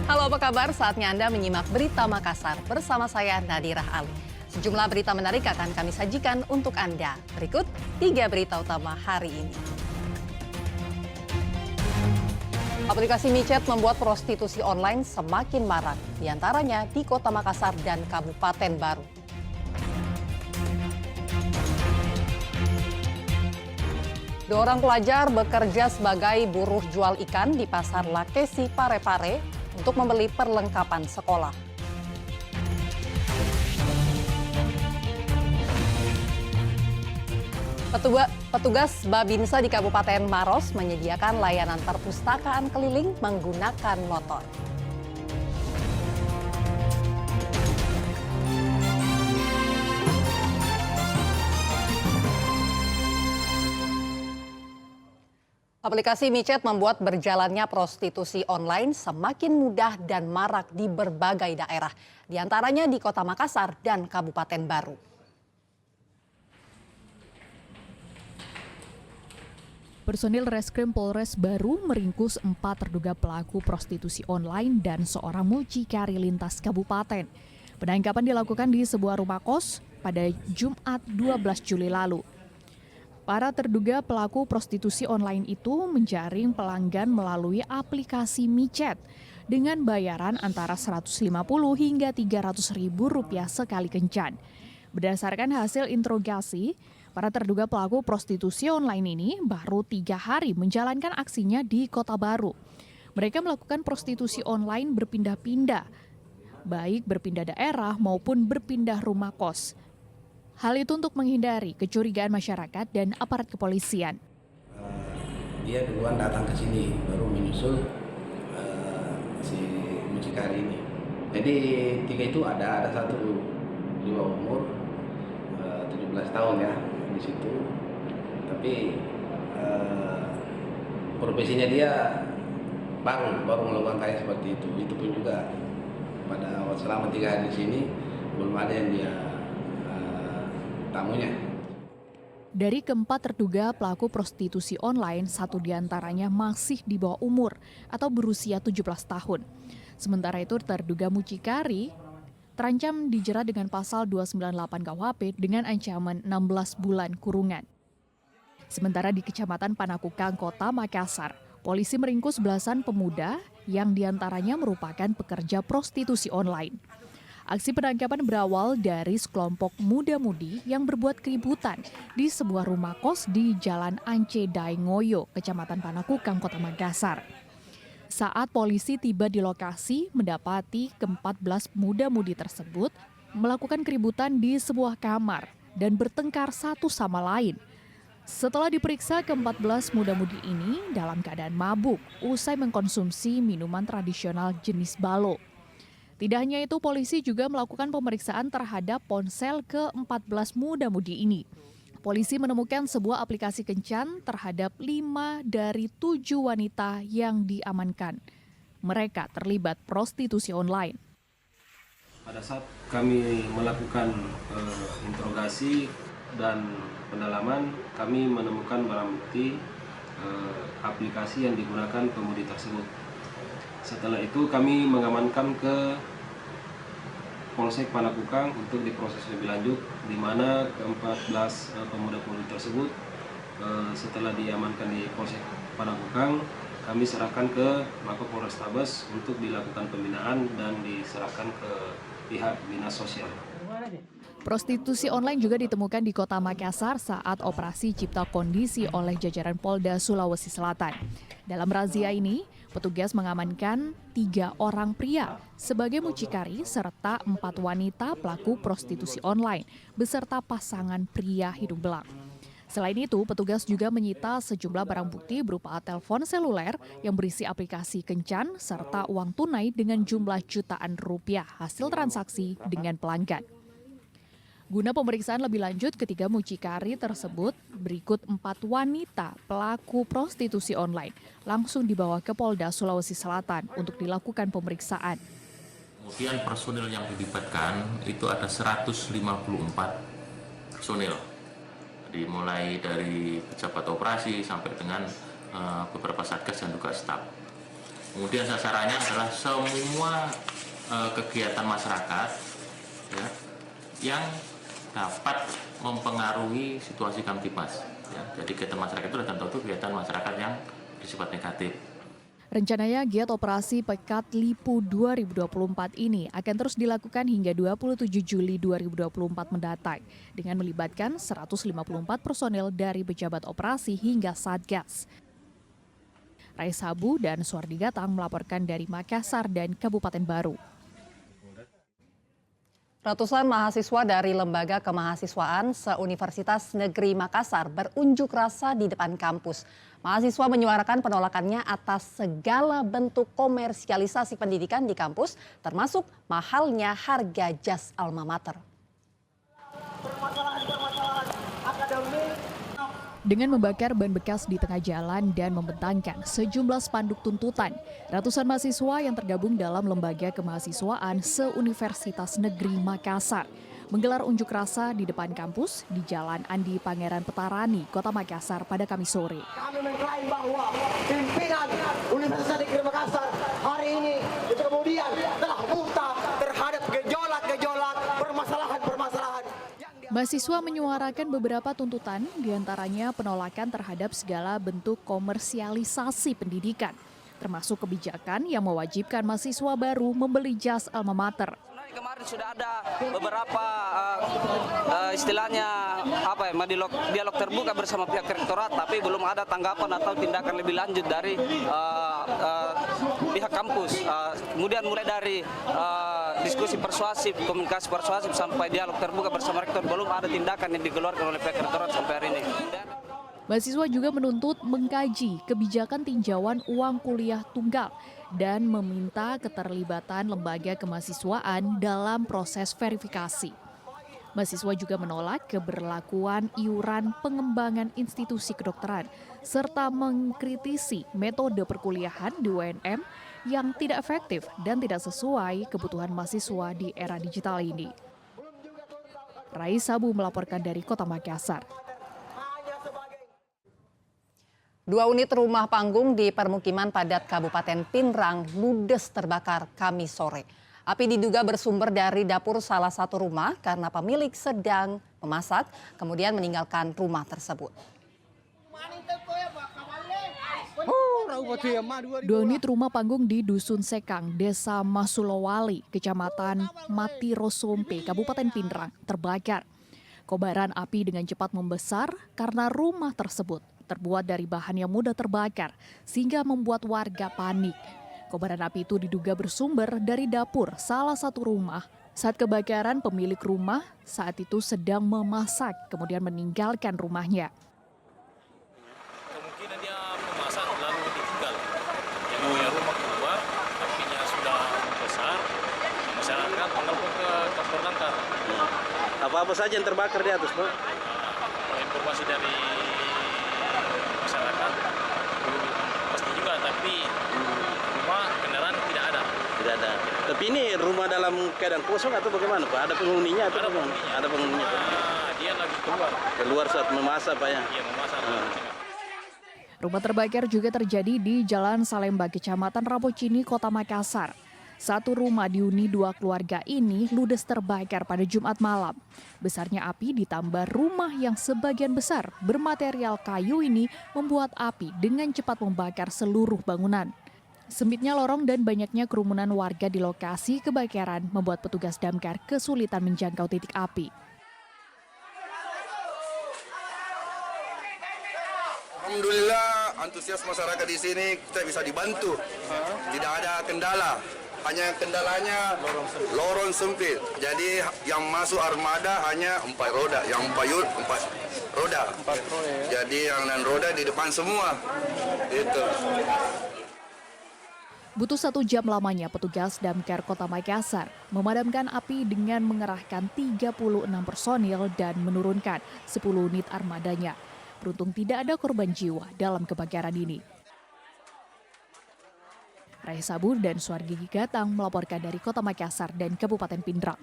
Halo, apa kabar? Saatnya Anda menyimak Berita Makassar bersama saya Nadirah Ali. Sejumlah berita menarik akan kami sajikan untuk Anda. Berikut 3 berita utama hari ini. Aplikasi micet membuat prostitusi online semakin marak, diantaranya di Kota Makassar dan Kabupaten Baru. Dua orang pelajar bekerja sebagai buruh jual ikan di Pasar Lakesi Parepare untuk membeli perlengkapan sekolah. Petugas Babinsa di Kabupaten Maros menyediakan layanan perpustakaan keliling menggunakan motor. Aplikasi micet membuat berjalannya prostitusi online semakin mudah dan marak di berbagai daerah, diantaranya di Kota Makassar dan Kabupaten Baru. Personil Reskrim Polres Baru meringkus 4 terduga pelaku prostitusi online dan seorang mucikari lintas kabupaten. Penangkapan dilakukan di sebuah rumah kos pada Jumat 12 Juli lalu. Para terduga pelaku prostitusi online itu menjaring pelanggan melalui aplikasi micet dengan bayaran antara 150 hingga 300 ribu rupiah sekali kencan. Berdasarkan hasil interogasi, para terduga pelaku prostitusi online ini baru 3 hari menjalankan aksinya di Kota Baru. Mereka melakukan prostitusi online berpindah-pindah, baik berpindah daerah maupun berpindah rumah kos. Hal itu untuk menghindari kecurigaan masyarakat dan aparat kepolisian. Dia duluan datang ke sini, baru menyusul si mucikari ini. Jadi 3 itu ada satu di bawah umur 17 tahun ya di situ. Tapi profesinya dia baru melakukan kayak seperti itu. Itu pun juga pada selama 3 hari di sini belum ada yang dia tamunya. Dari keempat terduga pelaku prostitusi online, 1 diantaranya masih di bawah umur atau berusia 17 tahun. Sementara itu terduga mucikari terancam dijerat dengan pasal 298 KUHP dengan ancaman 16 bulan kurungan. Sementara di Kecamatan Panakukang, Kota Makassar, polisi meringkus belasan pemuda yang diantaranya merupakan pekerja prostitusi online. Aksi penangkapan berawal dari sekelompok muda-mudi yang berbuat keributan di sebuah rumah kos di Jalan Ance Daengoyo, Kecamatan Panakukang, Kota Makassar. Saat polisi tiba di lokasi, mendapati ke-14 muda-mudi tersebut melakukan keributan di sebuah kamar dan bertengkar satu sama lain. Setelah diperiksa, ke-14 muda-mudi ini dalam keadaan mabuk usai mengkonsumsi minuman tradisional jenis balo. Tidak hanya itu, polisi juga melakukan pemeriksaan terhadap ponsel ke-14 muda-mudi ini. Polisi menemukan sebuah aplikasi kencan terhadap 5 dari 7 wanita yang diamankan. Mereka terlibat prostitusi online. Pada saat kami melakukan interogasi dan pendalaman, kami menemukan barang bukti aplikasi yang digunakan pemudi tersebut. Setelah itu kami mengamankan ke Polsek Panakukang untuk diproses lebih lanjut, di mana ke-14 pemuda-pemudi tersebut setelah diamankan di Polsek Panakukang, kami serahkan ke Mapolrestabes untuk dilakukan pembinaan dan diserahkan ke pihak dinas sosial. Prostitusi online juga ditemukan di Kota Makassar saat operasi cipta kondisi oleh jajaran Polda Sulawesi Selatan. Dalam razia ini, petugas mengamankan 3 orang pria sebagai mucikari serta 4 wanita pelaku prostitusi online beserta pasangan pria hidung belang. Selain itu, petugas juga menyita sejumlah barang bukti berupa telepon seluler yang berisi aplikasi kencan serta uang tunai dengan jumlah jutaan rupiah hasil transaksi dengan pelanggan. Guna pemeriksaan lebih lanjut, ketiga mucikari tersebut berikut 4 wanita pelaku prostitusi online langsung dibawa ke Polda Sulawesi Selatan untuk dilakukan pemeriksaan. Kemudian personil yang dilibatkan itu ada 154 personil, dimulai dari pejabat operasi sampai dengan beberapa satgas dan juga staf. Kemudian sasarannya adalah semua kegiatan masyarakat ya, yang dapat mempengaruhi situasi Kamtibmas. Ya. Jadi kegiatan masyarakat itu tentu kegiatan masyarakat yang bersifat negatif. Rencananya giat operasi Pekat Lipu 2024 ini akan terus dilakukan hingga 27 Juli 2024 mendatang dengan melibatkan 154 personel dari pejabat operasi hingga Satgas. Raisabu dan Suardi Gatang melaporkan dari Makassar dan Kabupaten Baru. Ratusan mahasiswa dari Lembaga Kemahasiswaan se-Universitas Negeri Makassar berunjuk rasa di depan kampus. Mahasiswa menyuarakan penolakannya atas segala bentuk komersialisasi pendidikan di kampus, termasuk mahalnya harga jas alma mater. Dengan membakar ban bekas di tengah jalan dan membentangkan sejumlah spanduk tuntutan, ratusan mahasiswa yang tergabung dalam Lembaga Kemahasiswaan se-Universitas Negeri Makassar menggelar unjuk rasa di depan kampus di Jalan Andi Pangeran Petarani, Kota Makassar pada Kamis sore. Kami mengklaim bahwa pimpinan Universitas Negeri Makassar hari ini kemudian telah buta terhadap gejolak-gejolak permasalahan-permasalahan. Mahasiswa menyuarakan beberapa tuntutan, diantaranya penolakan terhadap segala bentuk komersialisasi pendidikan, termasuk kebijakan yang mewajibkan mahasiswa baru membeli jas alma mater. Kemarin sudah ada beberapa istilahnya dialog terbuka bersama pihak rektorat, tapi belum ada tanggapan atau tindakan lebih lanjut dari pihak kampus. Kemudian mulai dari diskusi persuasif, komunikasi persuasif sampai dialog terbuka bersama rektor, belum ada tindakan yang dikeluarkan oleh pihak rektorat sampai hari ini. Mahasiswa juga menuntut mengkaji kebijakan tinjauan uang kuliah tunggal dan meminta keterlibatan lembaga kemahasiswaan dalam proses verifikasi. Mahasiswa juga menolak keberlakuan iuran pengembangan institusi kedokteran serta mengkritisi metode perkuliahan di UNM yang tidak efektif dan tidak sesuai kebutuhan mahasiswa di era digital ini. Raisabu melaporkan dari Kota Makassar. 2 unit rumah panggung di permukiman padat Kabupaten Pinrang ludes terbakar Kamis sore. Api diduga bersumber dari dapur salah satu rumah karena pemilik sedang memasak, kemudian meninggalkan rumah tersebut. 2 unit rumah panggung di Dusun Sekang, Desa Masulowali, Kecamatan Matirosompe, Kabupaten Pinrang, terbakar. Kobaran api dengan cepat membesar karena rumah tersebut terbuat dari bahan yang mudah terbakar, sehingga membuat warga panik. Kobaran api itu diduga bersumber dari dapur salah satu rumah. Saat kebakaran, pemilik rumah saat itu sedang memasak, kemudian meninggalkan rumahnya. Kemungkinan dia memasak lalu ditinggal. Yang punya rumah keluar, apinya sudah besar, masyarakat menelpon ke kantor damkar. Apa-apa saja yang terbakar di atas, Pak? Informasi dari masyarakat belum pasti juga, tapi rumah kendaraan tidak ada. Tidak ada. Tapi ini rumah dalam keadaan kosong atau bagaimana, Pak? Ada penghuninya atau Ada bagaimana? penghuninya. Ada penghuninya. Dia lagi keluar. Keluar saat memasak, Pak ya? Iya, memasak. Rumah terbakar juga terjadi di Jalan Salemba, Kecamatan Rapocini, Kota Makassar. Satu rumah dihuni 2 keluarga ini ludes terbakar pada Jumat malam. Besarnya api ditambah rumah yang sebagian besar bermaterial kayu ini membuat api dengan cepat membakar seluruh bangunan. Sempitnya lorong dan banyaknya kerumunan warga di lokasi kebakaran membuat petugas damkar kesulitan menjangkau titik api. Alhamdulillah antusias masyarakat di sini kita bisa dibantu. Tidak ada kendala. Hanya kendalanya lorong sempit. Jadi yang masuk armada hanya 4 roda, yang 4 roda. Jadi yang 6 roda di depan semua. Itu. Butuh 1 jam lamanya petugas damkar Kota Makassar memadamkan api dengan mengerahkan 36 personil dan menurunkan 10 unit armadanya. Beruntung tidak ada korban jiwa dalam kebakaran ini. Raisabu dan Suardi Gatang melaporkan dari Kota Makassar dan Kabupaten Pinrang.